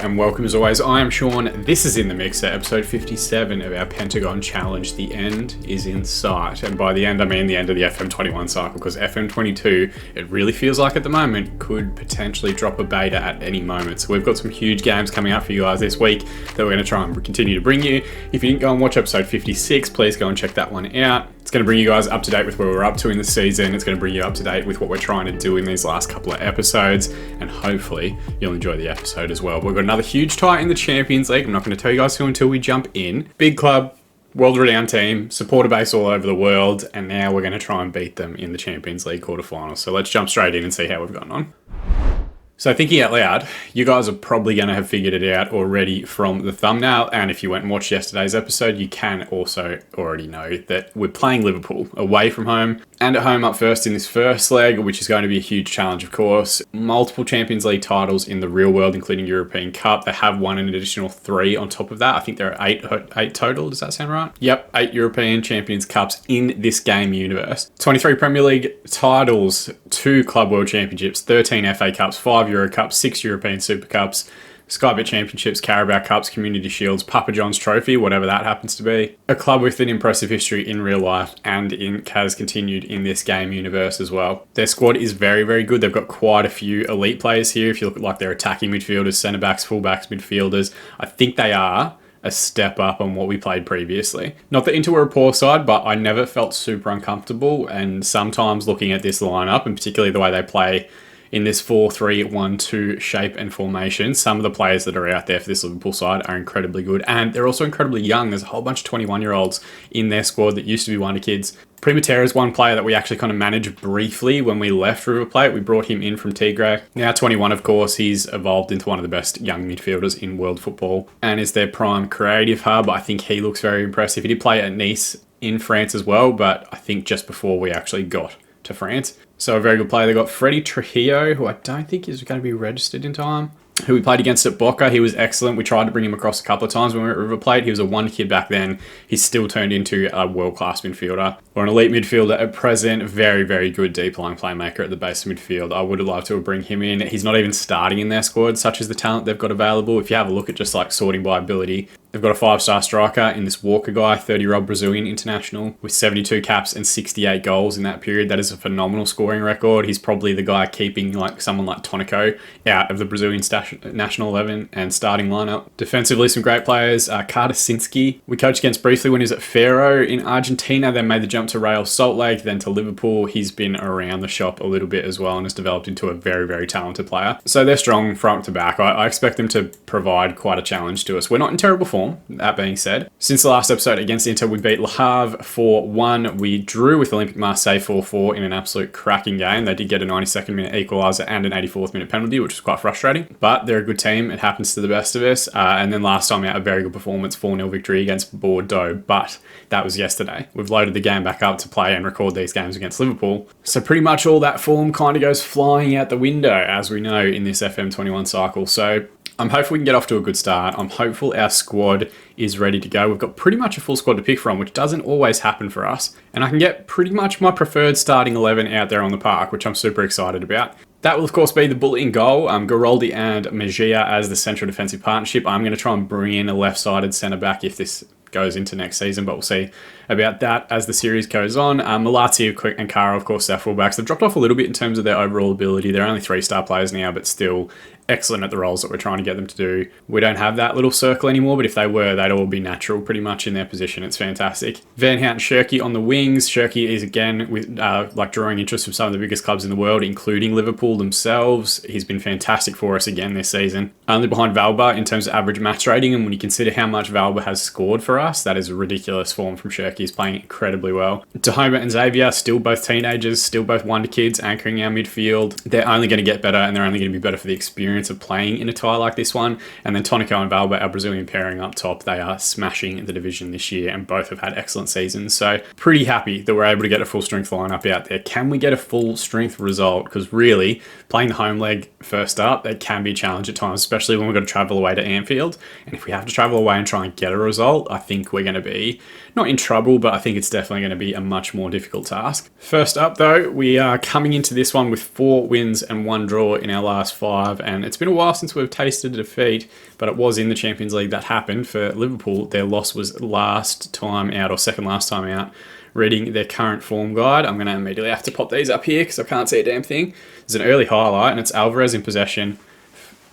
and welcome as always. I am Sean. This is In the Mixer, episode 57 of our Pentagon challenge. The end is in sight, and by the end I mean the end of the FM21 cycle, because FM22, it really feels like at the moment, could potentially drop a beta at any moment. So we've got some huge games coming up for you guys this week that we're going to try and continue to bring you. If you didn't go and watch episode 56, please go and check that one out. It's going to bring you guys up to date with where we're up to in the season. It's going to bring you up to date with what we're trying to do in these last couple of episodes, and hopefully you'll enjoy the episode as well. We've got another huge tie in the Champions League. I'm not going to tell you guys who until we jump in. Big club, world-renowned team, supporter base all over the world, and now we're going to try and beat them in the Champions League quarterfinals. So let's jump straight in and see how we've gotten on. So thinking out loud, you guys are probably going to have figured it out already from the thumbnail, and if you went and watched yesterday's episode, you can also already know that we're playing Liverpool away from home and at home up first in this first leg, which is going to be a huge challenge, of course. Multiple Champions League titles in the real world, including European Cup. They have won an additional 3 on top of that. I think there are 8 total. Does that sound right? Yep, 8 European Champions Cups in this game universe. 23 Premier League titles, 2 Club World Championships, 13 FA Cups, 5 Euro Cups, 6 European Super Cups, Sky Bet Championships, Carabao Cups, Community Shields, Papa John's Trophy, whatever that happens to be. A club with an impressive history in real life and has continued in this game universe as well. Their squad is very, very good. They've got quite a few elite players here. If you look at like their attacking midfielders, centre-backs, full-backs, midfielders, I think they are a step up on what we played previously. Not that Inter were a poor side, but I never felt super uncomfortable, and sometimes looking at this lineup, and particularly the way they play in this 4-3-1-2 shape and formation, some of the players that are out there for this Liverpool side are incredibly good, and they're also incredibly young. There's a whole bunch of 21-year-olds in their squad that used to be wonder kids. PreMatch is one player that we actually kind of managed briefly when we left River Plate. We brought him in from Tigray. Now 21, of course, he's evolved into one of the best young midfielders in world football and is their prime creative hub. I think he looks very impressive. He did play at Nice in France as well, but I think just before we actually got to France. So a very good player. They got Freddie Trujillo, who I don't think is going to be registered in time, who we played against at Boca. He was excellent. We tried to bring him across a couple of times when we were at River Plate. He was a one kid back then. He's still turned into a world-class midfielder or an elite midfielder at present. Very, very good deep-lying playmaker at the base of midfield. I would have loved to have bring him in. He's not even starting in their squad, such as the talent they've got available. If you have a look at just like sorting by ability, they've got a 5-star striker in this Walker guy, 30-year-old Brazilian international with 72 caps and 68 goals in that period. That is a phenomenal scoring record. He's probably the guy keeping like someone like Tonico out of the Brazilian national 11 and starting lineup. Defensively, some great players. Kardasinski, we coached against briefly when he was at Faro in Argentina, then made the jump to Real Salt Lake, then to Liverpool. He's been around the shop a little bit as well and has developed into a very, very talented player. So they're strong front to back. I expect them to provide quite a challenge to us. We're not in terrible form, that being said. Since the last episode against Inter, we beat Le Havre 4-1. We drew with Olympique Marseille 4-4 in an absolute cracking game. They did get a 92nd minute equaliser and an 84th minute penalty, which was quite frustrating, but they're a good team. It happens to the best of us. And then last time out, a very good performance, 4-0 victory against Bordeaux, but that was yesterday. We've loaded the game back up to play and record these games against Liverpool. So pretty much all that form kind of goes flying out the window, as we know, in this FM21 cycle. So I'm hopeful we can get off to a good start. I'm hopeful our squad is ready to go. We've got pretty much a full squad to pick from, which doesn't always happen for us. And I can get pretty much my preferred starting 11 out there on the park, which I'm super excited about. That will, of course, be the bullet in goal. Garoldi and Mejia as the central defensive partnership. I'm going to try and bring in a left-sided centre-back if this goes into next season, but we'll see about that as the series goes on. Malati and Kara, of course, their fullbacks. They've dropped off a little bit in terms of their overall ability. They're only 3-star players now, but still excellent at the roles that we're trying to get them to do. We don't have that little circle anymore, but if they were, they'd all be natural pretty much in their position. It's fantastic. Van Hout and Shirky on the wings. Shirky is again with drawing interest from some of the biggest clubs in the world, including Liverpool themselves. He's been fantastic for us again this season. Only behind Valba in terms of average match rating, and when you consider how much Valba has scored for us, that is a ridiculous form from Shirky. He's playing incredibly well. Tahoma and Xavier, still both teenagers, still both wonder kids, anchoring our midfield. They're only going to get better, and they're only going to be better for the experience of playing in a tie like this one. And then Tonico and Valba, our Brazilian pairing up top, they are smashing the division this year and both have had excellent seasons. So pretty happy that we're able to get a full strength lineup out there. Can we get a full strength result? Because really, playing the home leg first up, it can be a challenge at times, especially when we've got to travel away to Anfield. And if we have to travel away and try and get a result, I think we're going to be not in trouble, but I think it's definitely going to be a much more difficult task. First up though, we are coming into this one with 4 wins and 1 draw in our last 5, and 1. It's been a while since we've tasted a defeat, but it was in the Champions League that happened for Liverpool. Their loss was last time out, or second last time out. Reading their current form guide, I'm going to immediately have to pop these up here because I can't see a damn thing. There's an early highlight, and it's Alvarez in possession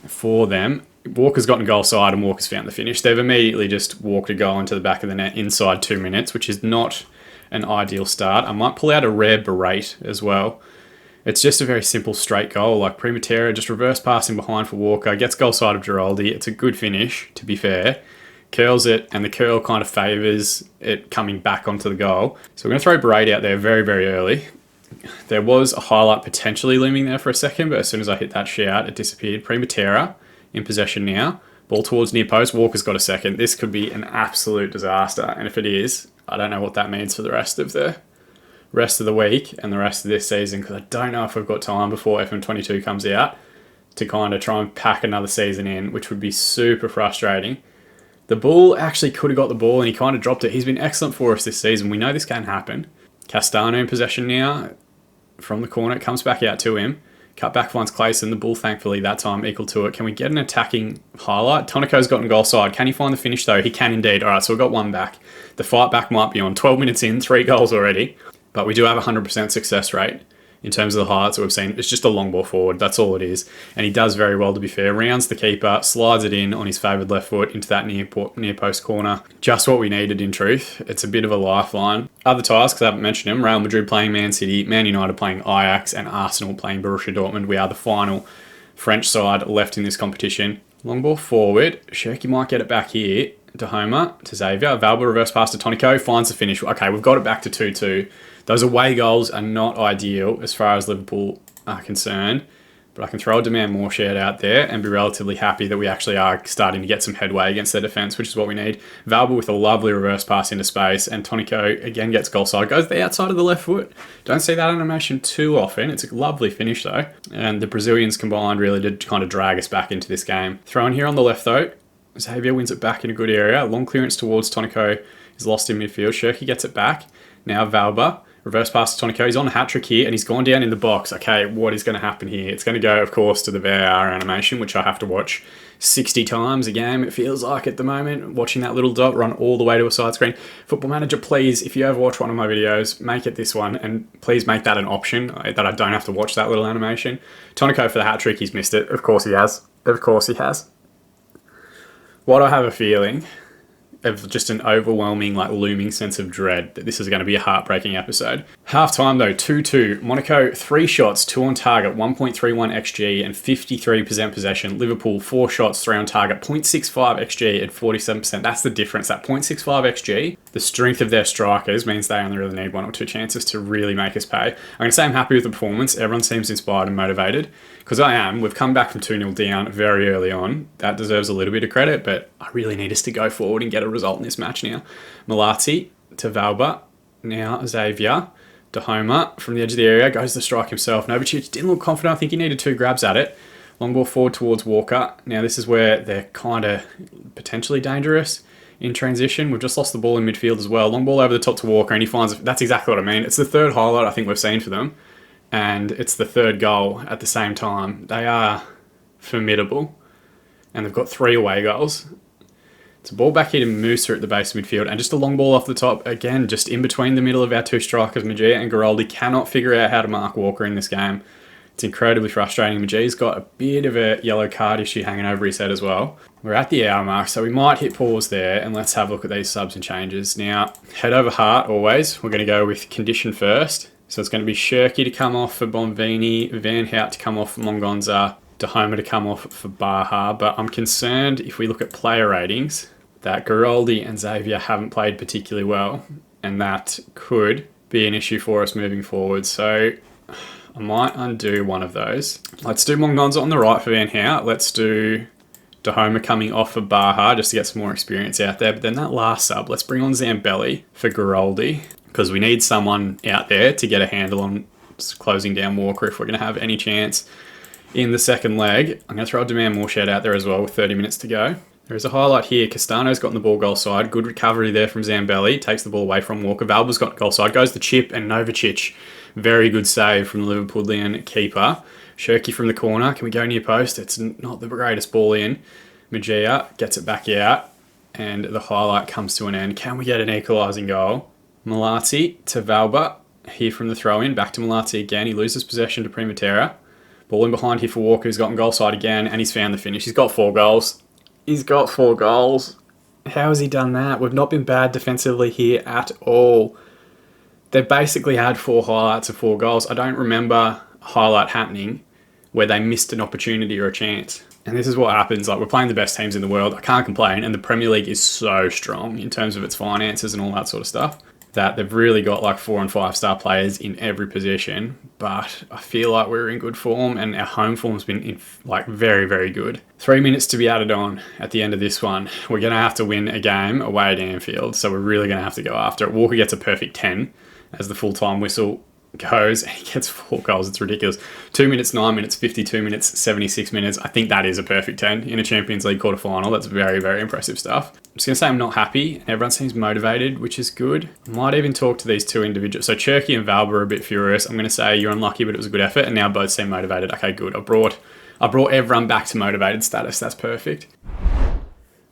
for them. Walker's gotten goal side, and Walker's found the finish. They've immediately just walked a goal into the back of the net inside 2 minutes, which is not an ideal start. I might pull out a rare berate as well. It's just a very simple straight goal, like PreMatch, just reverse passing behind for Walker, gets goal side of Giraldi. It's a good finish, to be fair. Curls it, and the curl kind of favours it coming back onto the goal. So we're going to throw Berate out there very, very early. There was a highlight potentially looming there for a second, but as soon as I hit that shout, it disappeared. PreMatch in possession now. Ball towards near post. Walker's got a second. This could be an absolute disaster, and if it is, I don't know what that means for the rest of the week and the rest of this season, because I don't know if we've got time before FM22 comes out to kind of try and pack another season in, which would be super frustrating. The Bull actually could have got the ball and he kind of dropped it. He's been excellent for us this season. We know this can happen. Castano in possession now from the corner. It comes back out to him. Cut back finds Clayson. The Bull, thankfully, that time equal to it. Can we get an attacking highlight? Tonico's gotten goal side. Can he find the finish, though? He can indeed. All right, so we've got one back. The fight back might be on. 12 minutes in, 3 goals already. But we do have a 100% success rate in terms of the highlights that we've seen. It's just a long ball forward. That's all it is. And he does very well, to be fair. Rounds the keeper, slides it in on his favoured left foot into that near post corner. Just what we needed, in truth. It's a bit of a lifeline. Other ties, because I haven't mentioned them, Real Madrid playing Man City, Man United playing Ajax, and Arsenal playing Borussia Dortmund. We are the final French side left in this competition. Long ball forward. Shirky might get it back here. To Homer, to Xavier. Valba reverse pass to Tonico, finds the finish. Okay, we've got it back to 2-2. Those away goals are not ideal as far as Liverpool are concerned, but I can throw a demand more shared out there and be relatively happy that we actually are starting to get some headway against their defence, which is what we need. Valba with a lovely reverse pass into space, and Tonico again gets goal side, goes the outside of the left foot. Don't see that animation too often. It's a lovely finish though, and the Brazilians combined really did kind of drag us back into this game. Throw in here on the left though. Xavier wins it back in a good area. Long clearance towards Tonico is lost in midfield. Shirky gets it back. Now Valba. Reverse pass to Tonico. He's on a hat-trick here, and he's gone down in the box. Okay, what is going to happen here? It's going to go, of course, to the VAR animation, which I have to watch 60 times a game, it feels like at the moment. Watching that little dot run all the way to a side screen. Football Manager, please, if you ever watch one of my videos, make it this one, and please make that an option, that I don't have to watch that little animation. Tonico for the hat-trick, he's missed it. Of course he has. Of course he has. Why do I have a feeling of just an overwhelming, looming sense of dread that this is going to be a heartbreaking episode? Half time though, 2-2. Monaco, 3 shots, 2 on target, 1.31 XG and 53% possession. Liverpool, 4 shots, 3 on target, 0.65 XG and 47%. That's the difference. That 0.65 XG, the strength of their strikers means they only really need 1 or 2 chances to really make us pay. I'm going to say I'm happy with the performance. Everyone seems inspired and motivated. Because I am. We've come back from 2-0 down very early on. That deserves a little bit of credit, but I really need us to go forward and get a result in this match now. Malazzi to Valba. Now Xavier to Homer. From the edge of the area, goes to strike himself. Novicic didn't look confident. I think he needed 2 grabs at it. Long ball forward towards Walker. Now this is where they're kind of potentially dangerous in transition. We've just lost the ball in midfield as well. Long ball over the top to Walker, and he finds... That's exactly what I mean. It's the 3rd highlight I think we've seen for them. And it's the 3rd goal at the same time. They are formidable. And they've got 3 away goals. It's a ball back here to Musa at the base of midfield. And just a long ball off the top. Again, just in between the middle of our 2 strikers. Mejia and Giraldi cannot figure out how to mark Walker in this game. It's incredibly frustrating. Mejia's got a bit of a yellow card issue hanging over his head as well. We're at the hour mark, so we might hit pause there. And let's have a look at these subs and changes. Now, head over heart always. We're going to go with condition first. So it's going to be Shirky to come off for Bonvini, Van Hout to come off for Mongonza, De Homer to come off for Baha. But I'm concerned, if we look at player ratings, that Giraldi and Xavier haven't played particularly well. And that could be an issue for us moving forward. So I might undo one of those. Let's do Mongonza on the right for Van Hout. Let's do De Homer coming off for Baha just to get some more experience out there. But then that last sub, let's bring on Zambelli for Giraldi, because we need someone out there to get a handle on closing down Walker if we're going to have any chance in the second leg. I'm going to throw a demand more shed out there as well with 30 minutes to go. There's a highlight here. Castano's gotten the ball goal side. Good recovery there from Zambelli. Takes the ball away from Walker. Valba's got goal side. Goes the chip, and Novicic. Very good save from the Liverpoolian keeper. Shirky from the corner. Can we go near post? It's not the greatest ball in. Magia gets it back out, and the highlight comes to an end. Can we get an equalising goal? Malati to Valba. Here from the throw-in. Back to Malati again. He loses possession to Primatera. Ball in behind here for Walker, who's gotten goal side again, and he's found the finish. He's got 4 goals. He's got 4 goals. How has he done that? We've not been bad defensively here at all. They basically had 4 highlights of 4 goals. I don't remember a highlight happening where they missed an opportunity or a chance. And this is what happens. Like, we're playing the best teams in the world. I can't complain. And the Premier League is so strong in terms of its finances and all that sort of stuff, that they've really got like 4 and 5 star players in every position. But I feel like we're in good form, and our home form's been very, very good. 3 minutes to be added on at the end of this one. We're going to have to win a game away at Anfield, so we're really going to have to go after it. Walker gets a perfect 10 as the full-time whistle goes, and he gets 4 goals. It's ridiculous. 2 minutes, 9 minutes, 52 minutes, 76 minutes. I think that is a perfect 10 in a Champions League quarterfinal. That's very, very impressive stuff. I'm just going to say I'm not happy. Everyone seems motivated, which is good. I might even talk to these 2 individuals. So Cherky and Valba are a bit furious. I'm going to say you're unlucky, but it was a good effort, and now both seem motivated. Okay, good. I brought everyone back to motivated status. That's perfect.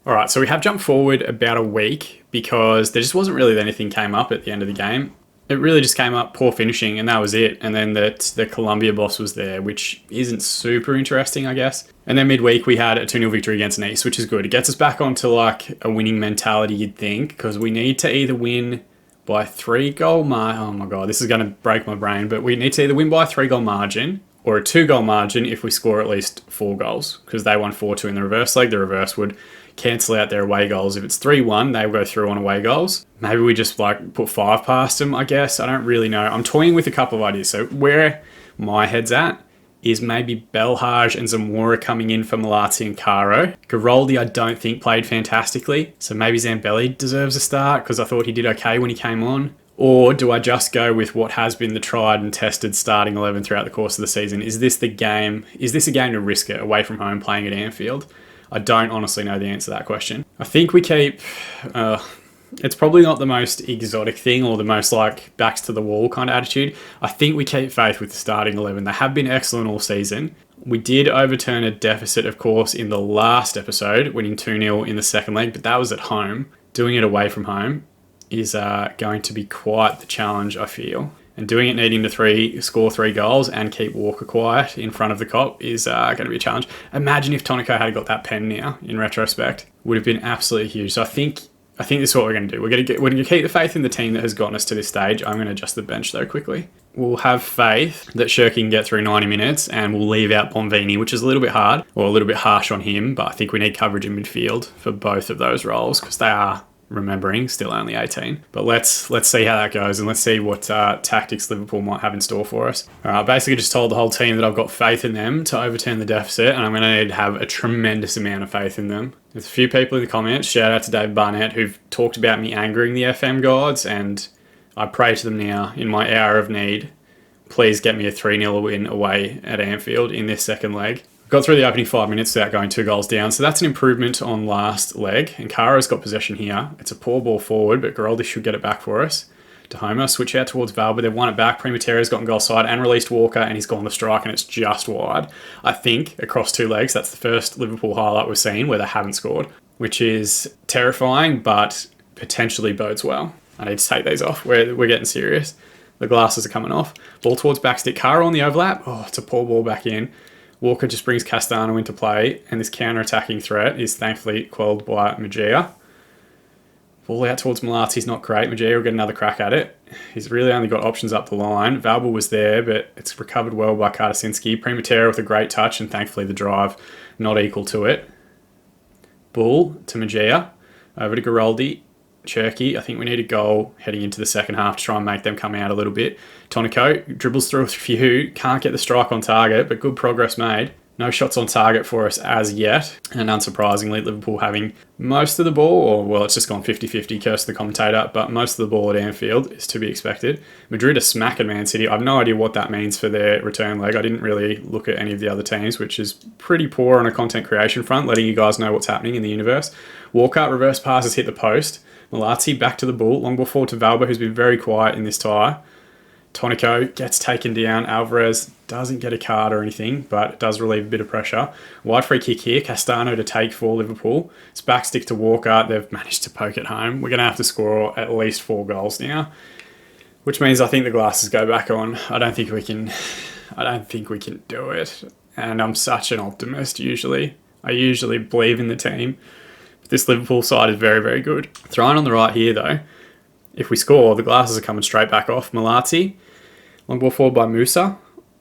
All right, so we have jumped forward about a week because there just wasn't really anything came up at the end of the game. It really just came up poor finishing, and that was it. And then the Colombia boss was there, which isn't super interesting, I guess. And then midweek, we had a 2-0 victory against Nice, which is good. It gets us back onto like a winning mentality, you'd think, because we need to either win by 3-goal margin. Oh my God, this is going to break my brain. But we need to either win by a 3-goal margin or a 2-goal margin if we score at least 4 goals, because they won 4-2 in the reverse leg. The reverse would cancel out their away goals. If it's 3-1, they will go through on away goals. Maybe we just like put 5 past them, I guess. I don't really know. I'm toying with a couple of ideas. So where my head's at is maybe Belhaj and Zamora coming in for Malati and Caro. Garoldi, I don't think played fantastically. So maybe Zambelli deserves a start because I thought he did okay when he came on. Or do I just go with what has been the tried and tested starting 11 throughout the course of the season? Is this the game? Is this a game to risk it away from home playing at Anfield? I don't honestly know the answer to that question. I think we keep... it's probably not the most exotic thing or the most like backs to the wall kind of attitude. I think we keep faith with the starting 11. They have been excellent all season. We did overturn a deficit, of course, in the last episode, winning 2-0 in the second leg, but that was at home. Doing it away from home is going to be quite the challenge, I feel. And doing it needing to score 3 goals and keep Walker quiet in front of the cop is going to be a challenge. Imagine if Tonico had got that pen now, in retrospect. Would have been absolutely huge. So I think this is what we're going to do. We're going to keep the faith in the team that has gotten us to this stage. I'm going to adjust the bench, though, quickly. We'll have faith that Shirky can get through 90 minutes, and we'll leave out Bonvini, which is a little bit hard, or a little bit harsh on him, but I think we need coverage in midfield for both of those roles, because they are, remembering, still only 18. But let's see how that goes, and let's see what tactics Liverpool might have in store for us. All right, I basically just told the whole team that I've got faith in them to overturn the deficit, and I'm going to need to have a tremendous amount of faith in them. There's a few people in the comments, shout out to Dave Barnett, who've talked about me angering the FM gods, and I pray to them now in my hour of need. Please get me a 3-0 win away at Anfield in this second leg. Got through the opening 5 minutes without going 2 goals down, so that's an improvement on last leg. And Caro's got possession here. It's a poor ball forward, but Garoldi should get it back for us. To Homer, switch out towards Valba. They've won it back. Primateria's gotten goal side and released Walker, and he's gone to strike, and it's just wide. I think across 2 legs, that's the first Liverpool highlight we've seen where they haven't scored, which is terrifying, but potentially bodes well. I need to take these off. We're getting serious. The glasses are coming off. Ball towards backstick. Caro on the overlap. Oh, it's a poor ball back in. Walker just brings Castano into play, and this counter-attacking threat is thankfully quelled by Magia. Ball out towards Malati's not great. Magia will get another crack at it. He's really only got options up the line. Valba was there, but it's recovered well by Kartasinski. Primatera with a great touch, and thankfully the drive not equal to it. Bull to Magia. Over to Garoldi. Cherky, I think we need a goal heading into the second half to try and make them come out a little bit. Tonico dribbles through a few, can't get the strike on target, but good progress made. No shots on target for us as yet, and unsurprisingly, Liverpool having most of the ball, or well, it's just gone 50-50, curse the commentator, but most of the ball at Anfield is to be expected. Madrid are smacking Man City. I have no idea what that means for their return leg. I didn't really look at any of the other teams, which is pretty poor on a content creation front, letting you guys know what's happening in the universe. Walker, reverse passes hit the post. Malati back to the ball, long ball forward to Valba, who's been very quiet in this tie. Tonico gets taken down. Alvarez Doesn't get a card or anything, but it does relieve a bit of pressure. Wide free kick here. Castano to take for Liverpool. It's back stick to Walker. They've managed to poke it home. We're going to have to score at least 4 goals now, which means I think the glasses go back on. I don't think we can do it. And I'm such an optimist usually. I usually believe in the team. This Liverpool side is very, very good. Throwing on the right here though. If we score, the glasses are coming straight back off. Malazzi. Long ball forward by Musa.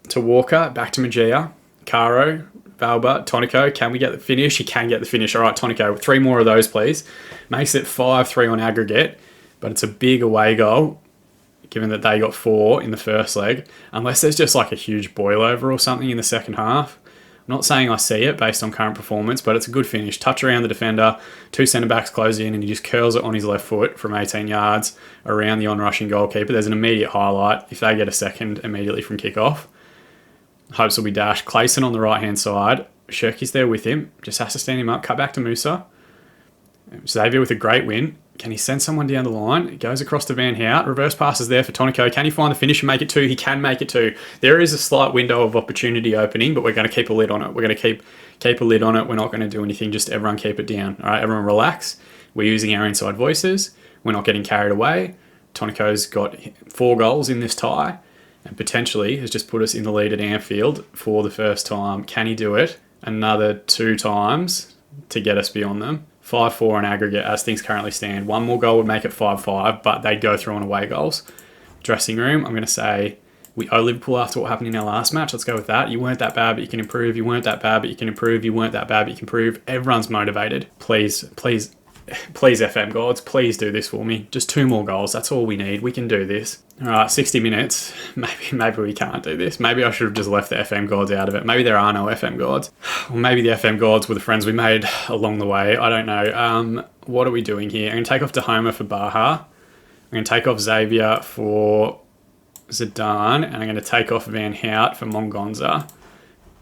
To Walker, back to Magia, Caro, Valba, Tonico. Can we get the finish? He can get the finish. All right, Tonico, 3 more of those, please. Makes it 5-3 on aggregate, but it's a big away goal, given that they got 4 in the first leg, unless there's just like a huge boil over or something in the second half. I'm not saying I see it based on current performance, but it's a good finish. Touch around the defender, 2 centre-backs close in, and he just curls it on his left foot from 18 yards around the on-rushing goalkeeper. There's an immediate highlight if they get a second immediately from kick-off. Hopes will be dashed. Clayson on the right-hand side. Shirky's there with him. Just has to stand him up. Cut back to Musa. Xavier with a great win. Can he send someone down the line? It goes across to Van Hout. Reverse passes there for Tonico. Can he find the finish and make it 2? He can make it 2. There is a slight window of opportunity opening, but we're going to keep a lid on it. We're going to keep a lid on it. We're not going to do anything. Just everyone keep it down. All right, everyone relax. We're using our inside voices. We're not getting carried away. Tonico's got 4 goals in this tie, and potentially has just put us in the lead at Anfield for the first time. Can he do it another 2 times to get us beyond them? 5-4 in aggregate as things currently stand. 1 more goal would make it 5-5, but they'd go through on away goals. Dressing room, I'm going to say we owe Liverpool after what happened in our last match. Let's go with that. You weren't that bad, but you can improve. You weren't that bad, but you can improve. You weren't that bad, but you can improve. Everyone's motivated. Please, FM gods, please do this for me. Just 2 more goals. That's all we need. We can do this. All right, 60 minutes. Maybe we can't do this. Maybe I should have just left the FM gods out of it. Maybe there are no FM gods. Or maybe the FM gods were the friends we made along the way. I don't know. What are we doing here? I'm going to take off Dahoma for Baha. I'm going to take off Xavier for Zidane. And I'm going to take off Van Hout for Mongonza.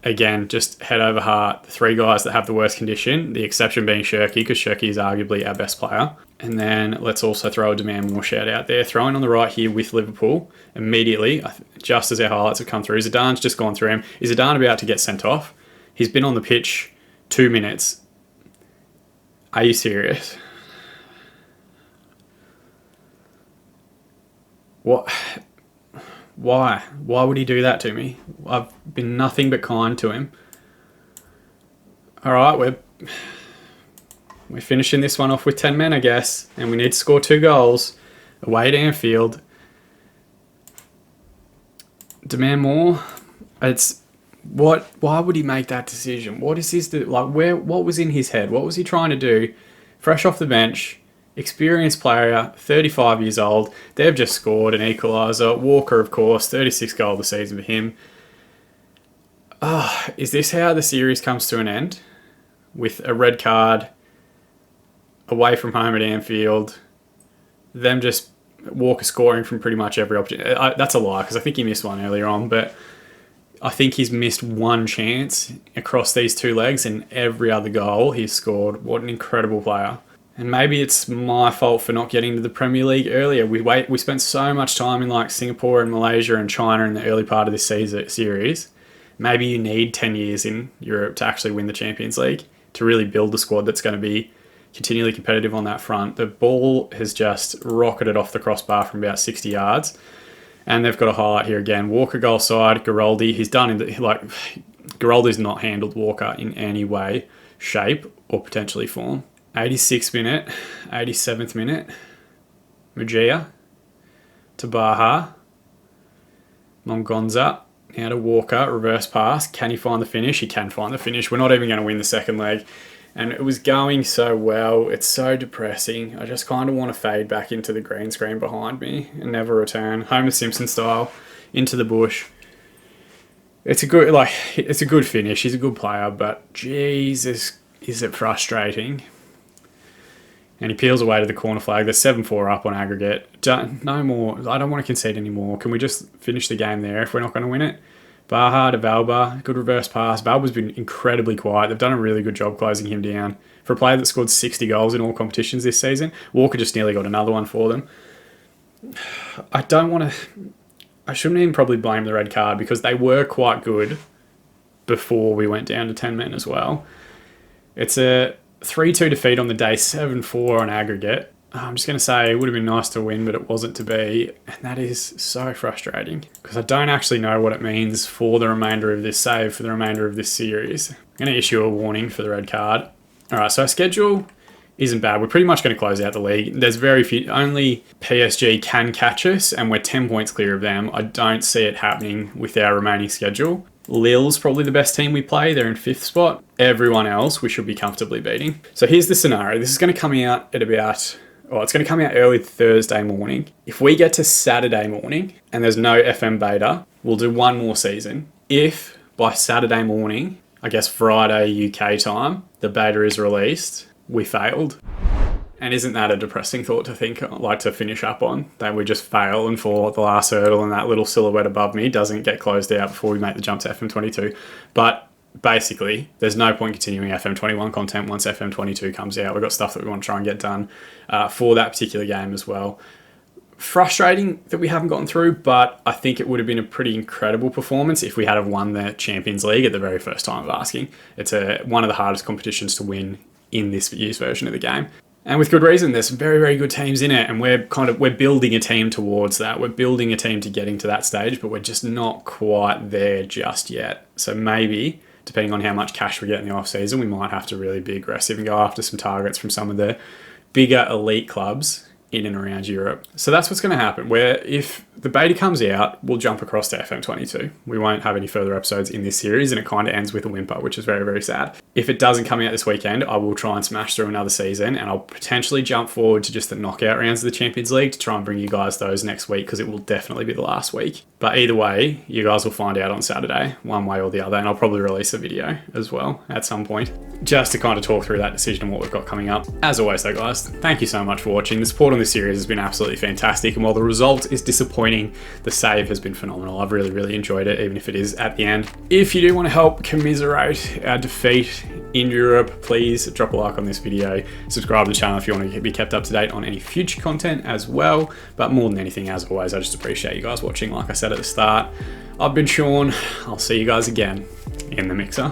Again, just head over heart. The 3 guys that have the worst condition, the exception being Shirky, because Shirky is arguably our best player. And then let's also throw a Demand More shout out there. Throwing on the right here with Liverpool immediately, just as our highlights have come through. Zidane's just gone through him. Is Zidane about to get sent off? He's been on the pitch 2 minutes. Are you serious? What? Why? Why would he do that to me? I've been nothing but kind to him. All right, we're finishing this one off with 10 men, I guess, and we need to score 2 goals away at Anfield. Demand more. Why would he make that decision? What is his what was in his head? What was he trying to do? Fresh off the bench. Experienced player, 35 years old. They've just scored an equaliser. Walker, of course, 36 goal of the season for him. Is this how the series comes to an end? With a red card, away from home at Anfield, them just Walker scoring from pretty much every opportunity. That's a lie, because I think he missed one earlier on, but I think he's missed 1 chance across these 2 legs, and every other goal he's scored. What an incredible player. And maybe it's my fault for not getting to the Premier League earlier. We spent so much time in like Singapore and Malaysia and China in the early part of this series. Maybe you need 10 years in Europe to actually win the Champions League, to really build the squad that's going to be continually competitive on that front. The ball has just rocketed off the crossbar from about 60 yards. And they've got a highlight here again. Walker goal side, Garoldi. He's done Garoldi's not handled Walker in any way, shape, or potentially form. 86th minute, 87th minute, Magia to Baha, Mongonza, now to Walker, reverse pass. Can he find the finish? He can find the finish. We're not even going to win the second leg. And it was going so well. It's so depressing. I just kind of want to fade back into the green screen behind me and never return. Homer Simpson style, into the bush. It's a good finish. He's a good player, but Jesus, is it frustrating. And he peels away to the corner flag. They're 7-4 up on aggregate. No more. I don't want to concede anymore. Can we just finish the game there if we're not going to win it? Baha to Valba. Good reverse pass. Valba's been incredibly quiet. They've done a really good job closing him down. For a player that scored 60 goals in all competitions this season, Walker just nearly got another one for them. I don't want to... I shouldn't even probably blame the red card because they were quite good before we went down to 10 men as well. It's a 3-2 defeat on the day, 7-4 on aggregate. I'm just going to say it would have been nice to win, but it wasn't to be. And that is so frustrating because I don't actually know what it means for the remainder of this save, for the remainder of this series. I'm going to issue a warning for the red card. All right, so our schedule isn't bad. We're pretty much going to close out the league. There's very few, only PSG can catch us, and we're 10 points clear of them. I don't see it happening with our remaining schedule. Lille's probably the best team we play. They're in 5th spot. Everyone else we should be comfortably beating. So here's the scenario. This is going to come out at about... Well, it's going to come out early Thursday morning. If we get to Saturday morning and there's no FM beta, we'll do one more season. If by Saturday morning, I guess Friday UK time, the beta is released, we failed. And isn't that a depressing thought to think, like to finish up on? That we just fail and fall at the last hurdle and that little silhouette above me doesn't get closed out before we make the jump to FM22. But basically, there's no point continuing FM21 content once FM22 comes out. We've got stuff that we want to try and get done for that particular game as well. Frustrating that we haven't gotten through, but I think it would have been a pretty incredible performance if we had have won the Champions League at the very first time of asking. It's one of the hardest competitions to win in this year's version of the game. And with good reason. There's some very, very good teams in it, and we're building a team towards that. We're building a team to getting to that stage, but we're just not quite there just yet. So maybe, depending on how much cash we get in the off-season, we might have to really be aggressive and go after some targets from some of the bigger elite clubs in and around Europe. So that's what's going to happen, where if the beta comes out, we'll jump across to FM22. We won't have any further episodes in this series, and it kind of ends with a whimper, which is very, very sad. If it doesn't come out this weekend, I will try and smash through another season, and I'll potentially jump forward to just the knockout rounds of the Champions League to try and bring you guys those next week, because it will definitely be the last week. But either way, you guys will find out on Saturday, one way or the other, and I'll probably release a video as well at some point, just to kind of talk through that decision and what we've got coming up. As always though, guys, thank you so much for watching. The support on this series has been absolutely fantastic, and while the result is disappointing, the save has been phenomenal. I've really, really enjoyed it, even if it is at the end. If you do want to help commiserate our defeat in Europe, please drop a like on this video, subscribe to the channel if you want to be kept up to date on any future content as well. But more than anything, as always, I just appreciate you guys watching. Like I said at the start, I've been Sean. I'll see you guys again in the mixer.